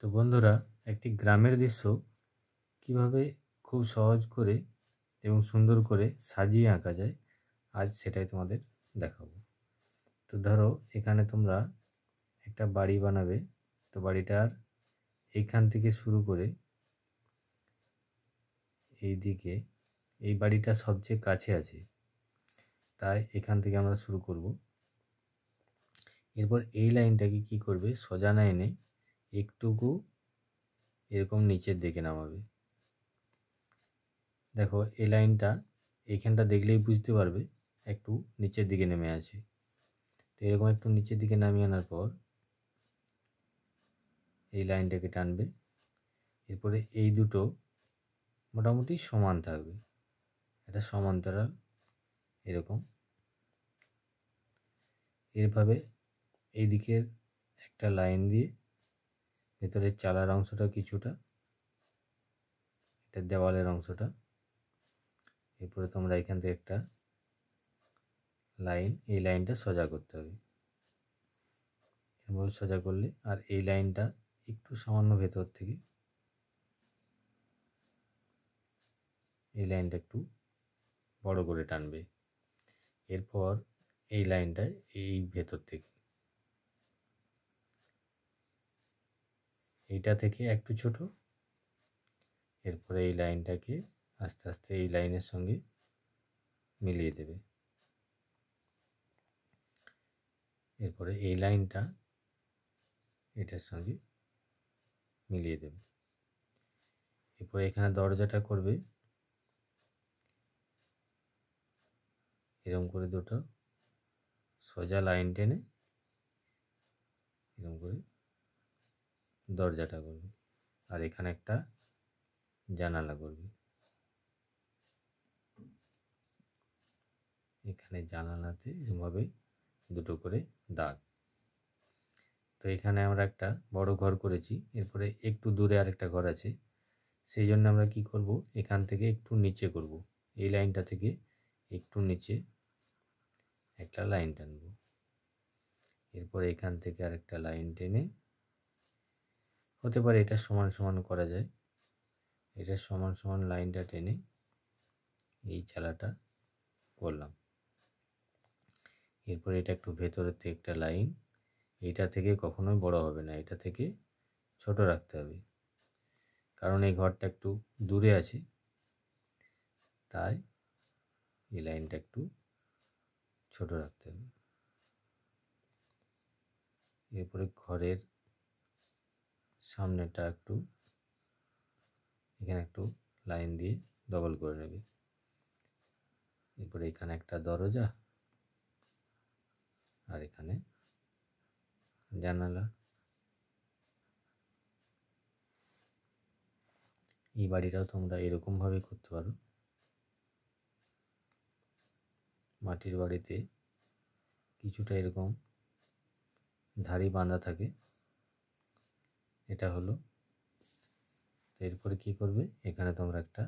তো বন্ধুরা, একটি গ্রামের দৃশ্য কিভাবে খুব সহজ করে এবং সুন্দর করে সাজিয়ে আঁকা যায়, আজ সেটাই তোমাদের দেখাবো। তো ধরো, এখানে তোমরা একটা বাড়ি বানাবে। তো বাড়িটার এইখান থেকে শুরু করে এই দিকে, এই বাড়িটা সবচেয়ে কাছে আছে, তাই এখান থেকে আমরা শুরু করব। এরপর এই লাইনটাকে কি করবে, সোজা না এনে একটুকু এরকম নিচের দিকে নামাবে। দেখো, এই লাইনটা এইখানটা দেখলেই বুঝতে পারবে একটু নিচের দিকে নেমে আছে। তো এরকম একটু নিচের দিকে নামিয়ে আনার পর এই লাইনটাকে টানবে। এরপরে এই দুটো মোটামুটি সমান থাকবে, এটা সমান্তরাল এরকম। এরভাবে এই দিকের একটা লাইন দিয়ে ভেতরের চালার অংশটা কিছুটা, এটা দেওয়ালের অংশটা। এরপরে তোমরা এখান থেকে একটা লাইন, এই লাইনটা সোজা করতে হবে। এভাবে সোজা করলে, আর এই লাইনটা একটু সামান্য ভেতর থেকে এই লাইনটা একটু বড় করে টানবে। এরপর এই লাইনটা এই ভেতর থেকে, এইটা থেকে একটু ছোট। এরপরে এই লাইনটাকে আস্তে আস্তে এই লাইনের সঙ্গে মিলিয়ে দেবে। এরপরে এই লাইনটা এটার সঙ্গে মিলিয়ে দেবে। এরপরে এখানে দরজাটা করবে এরকম করে, দুটো সোজা লাইন টেনে এরকম করে দরজাটা করবে। আর এখানে একটা জানালা করবে, এখানে জানালাতে এরকমভাবে দুটো করে দাগ। তো এখানে আমরা একটা বড় ঘর করেছি। এরপরে একটু দূরে আরেকটা ঘর আছে, সেই জন্য আমরা কি করব, এখান থেকে একটু নিচে করব। এই লাইনটা থেকে একটু নিচে একটা লাইন টানব। এরপরে এখান থেকে আরেকটা লাইন টেনে, হতে পারে এটা সমান সমান করা যায়, এটা সমান সমান লাইনটা টেনে এই চালাটা করলাম। এরপর এটা একটু ভেতরের থেকে একটা লাইন, এটা থেকে কখনোই বড় হবে না, এটা থেকে ছোট রাখতে হবে, কারণ এই ঘরটা একটু দূরে আছে, তাই এই লাইনটা একটু ছোট রাখতে হবে। এরপরে ঘরের সামনেটা একটু, এখানে একটু লাইন দিয়ে ডবল করে নেবে। এরপরে এখানে একটা দরজা, আর এখানে জানালা। এই বাড়িটাও তোমরা এরকমভাবে করতে পারো। মাটির বাড়িতে কিছুটা এরকম ধাড়ি বাঁধা থাকে, এটা হলো। এরপরে কি করবে, এখানে তোমরা একটা,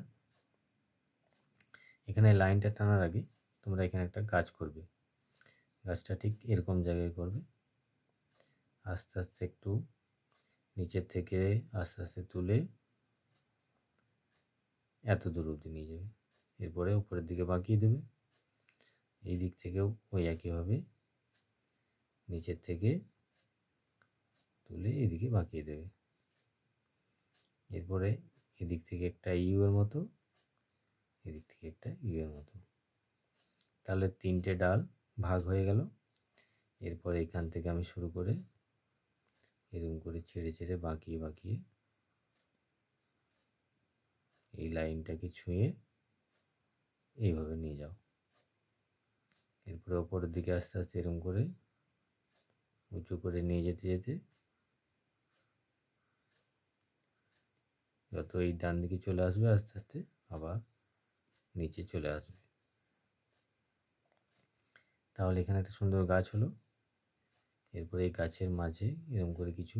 এখানে লাইনটা টানার আগে তোমরা এখানে একটা গাছ করবে। গাছটা ঠিক এরকম জায়গায় করবে, আস্তে আস্তে একটু নিচের থেকে আস্তে আস্তে তুলে এত দূর অবধি নিয়ে যাবে। এরপরে উপরের দিকে বাঁকিয়ে দেবে। এই দিক থেকেও ওই একইভাবে নিচের থেকে তুলে এদিকে বাঁকিয়ে দেবে। এরপরে এদিক থেকে একটা ইউ এর মতো, এদিক থেকে একটা ইউ এর মতো, তাহলে তিনটে ডাল ভাগ হয়ে গেল। এরপরে এখান থেকে আমি শুরু করে এরকম করে ছেড়ে ছেড়ে বাঁকিয়ে বাঁকিয়ে এই লাইনটাকে ছুঁয়ে এইভাবে নিয়ে যাও। এরপরে ওপরের দিকে আস্তে আস্তে এরকম করে উঁচু করে নিয়ে যেতে যেতে যত এই ডান দিকে চলে আসবে, আস্তে আস্তে আবার নিচে চলে আসবে। তাহলে এখানে একটা সুন্দর গাছ হলো। এরপরে এই গাছের মাঝে এরকম করে কিছু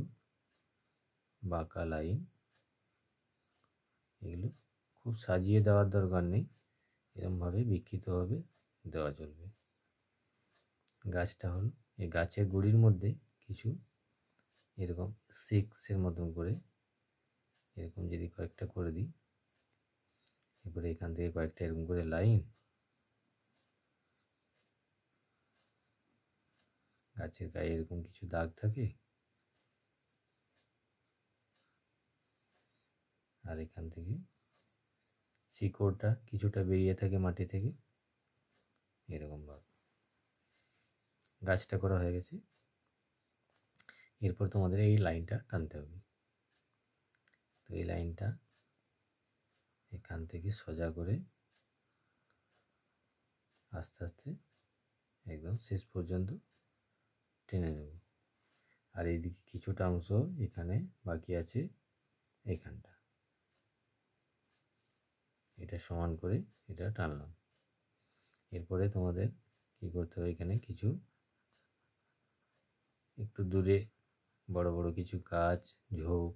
বাঁকা লাইন, এগুলো খুব সাজিয়ে দেওয়ার দরকার নেই, এরকমভাবে বিক্ষিপ্তভাবে দেওয়া চলবে। গাছটা হলো, এই গাছের গুঁড়ির মধ্যে কিছু এরকম 6-এর মতন করে এরকম যদি কয়েকটা করে দিই, এরপরে এখান থেকে কয়েকটা এরকম করে লাইন গাছের গায়ে এরকম কিছু দাগ থাকে, আর এখান থেকে শিকড়টা কিছুটা বেরিয়ে থাকে মাটি থেকে, এরকমভাবে গাছটা করা হয়ে গেছে। এরপর তোমাদের এই লাইনটা টানতে হবে। তো এই লাইনটা এখান থেকে সোজা করে আস্তে আস্তে একদম শেষ পর্যন্ত টেনে নেব। আর এইদিকে কিছুটা অংশ এখানে বাকি আছে, এইখানটা এটা সমান করে এটা টানলাম। এরপরে তোমাদের কি করতে হবে, এখানে কিছু একটু দূরে বড় বড় কিছু গাছ ঝোপ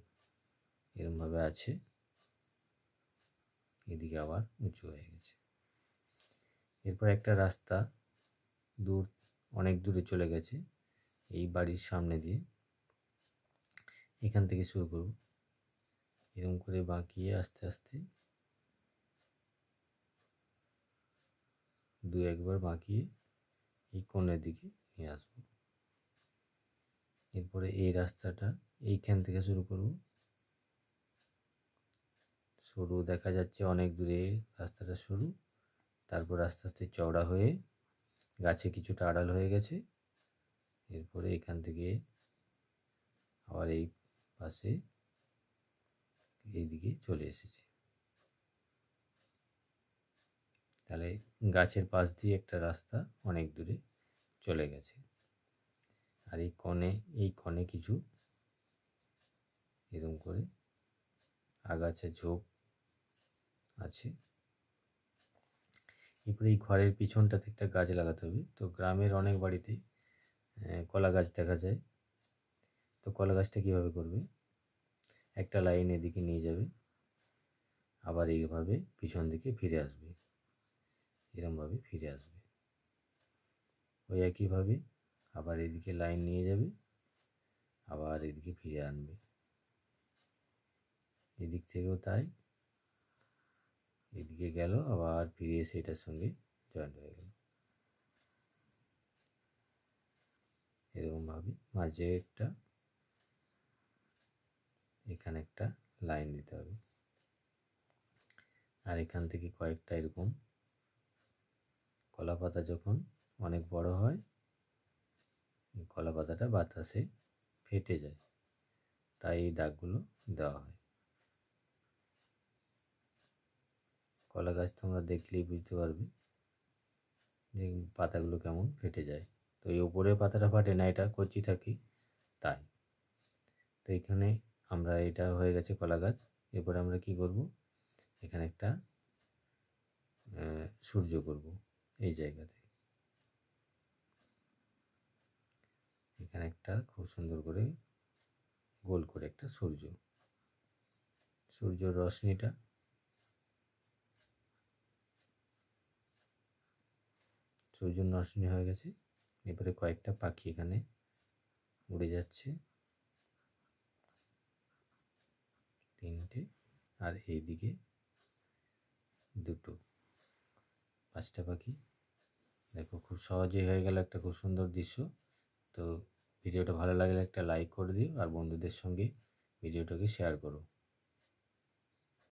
এরমভাবে আছে, এদিকে আবার উঁচু হয়ে গেছে। এরপর একটা রাস্তা দূর অনেক দূরে চলে গেছে এই বাড়ির সামনে দিয়ে, এখান থেকে শুরু করব এরকম করে বাঁকিয়ে আস্তে আস্তে 2-1 বার বাঁকিয়ে এই কোণের দিকে নিয়ে আসব। এরপরে এই রাস্তাটা এইখান থেকে শুরু করব, সরু দেখা যাচ্ছে অনেক দূরে রাস্তাটা সরু, তারপর আস্তে আস্তে চওড়া হয়ে গাছে কিছুটা আড়াল হয়ে গেছে। এরপরে এখান থেকে আবার এই পাশে এইদিকে চলে এসেছে। তাহলে গাছের পাশ দিয়ে একটা রাস্তা অনেক দূরে চলে গেছে। আর এই কোণে কিছু এরকম করে আগাছা ঝোপ আছে। এরপরে এই ঘরের পিছনটাতে একটা গাছ লাগাতে হবে। তো গ্রামের অনেক বাড়িতে কলা গাছ দেখা যায়। তো কলা গাছটা কীভাবে করবে, একটা লাইন এদিকে নিয়ে যাবে, আবার এইভাবে পিছন দিকে ফিরে আসবে, এরমভাবে ফিরে আসবে। ওই একইভাবে আবার এদিকে লাইন নিয়ে যাবে, আবার এদিকে ফিরে আনবে, এদিক থেকেও তাই, এদিকে গেল আবার ফিরে এসে এটার সঙ্গে জয়েন্ট হয়ে গেল। এরকমভাবে মাঝে একটা এখানে একটা লাইন দিতে হবে। আর এখান থেকে কয়েকটা এরকম কলা পাতা যখন অনেক বড় হয়, কলা পাতাটা বাতাসে ফেটে যায়, তাই এই দাগগুলো দেওয়া হয়। কলা গাছ তোমরা দেখলেই বুঝতে পারবে যে পাতাগুলো কেমন ফেটে যায়। তো এই উপরের পাতাটা ফাটে না, এটা কচি থাকে তাই। তো এখানে আমরা এটা হয়ে গেছে কলা গাছ। এরপরে আমরা কি করব, এখানে একটা সূর্য করব এই জায়গাতে। এখানে একটা খুব সুন্দর করে গোল করে একটা সূর্যর রশ্মিটা সূর্যর রশ্মি হয়ে গেছে। এরপরে কয়েকটা পাখি এখানে উড়ে যাচ্ছে, 3টে, আর এইদিকে 2টো, 5টা পাখি। দেখো খুব সহজেই হয়ে গেল একটা খুব সুন্দর দৃশ্য। তো ভিডিওটা ভালো লাগলে একটা লাইক করে দিও, আর বন্ধুদের সঙ্গে ভিডিওটাকে শেয়ার করো।